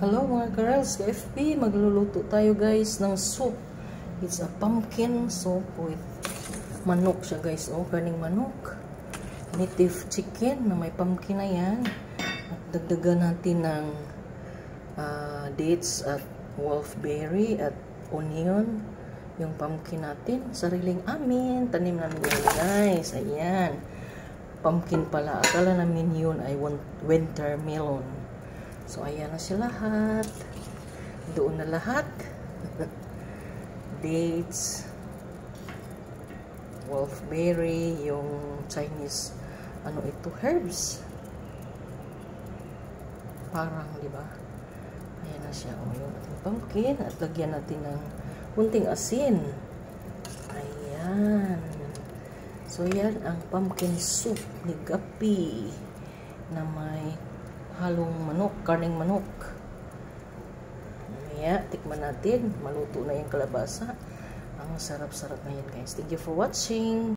Hello mga girls, FB, magluluto tayo guys ng soup. It's a pumpkin soup with manok siya guys. Oh, karning manok. Native chicken na may pumpkin na yan. At dagdagan natin ng dates at wolfberry at onion. Yung pumpkin natin, sariling amin. Tanim namin yan guys. Ayan. Pumpkin pala. Akala namin yun ay winter melon. So, ayan na siya lahat. Doon na lahat. Dates. Wolfberry. Yung Chinese, ano ito? Herbs. Parang, di ba? Ayan na siya. O, yung ating pumpkin. At lagyan natin ng kunting asin. Ayan. So, yan ang pumpkin soup ni Gapi na may halong manok, karning manok. Mamaya, tikman natin. Maluto na yung kalabasa. Ang sarap-sarap na yan guys. Thank you for watching.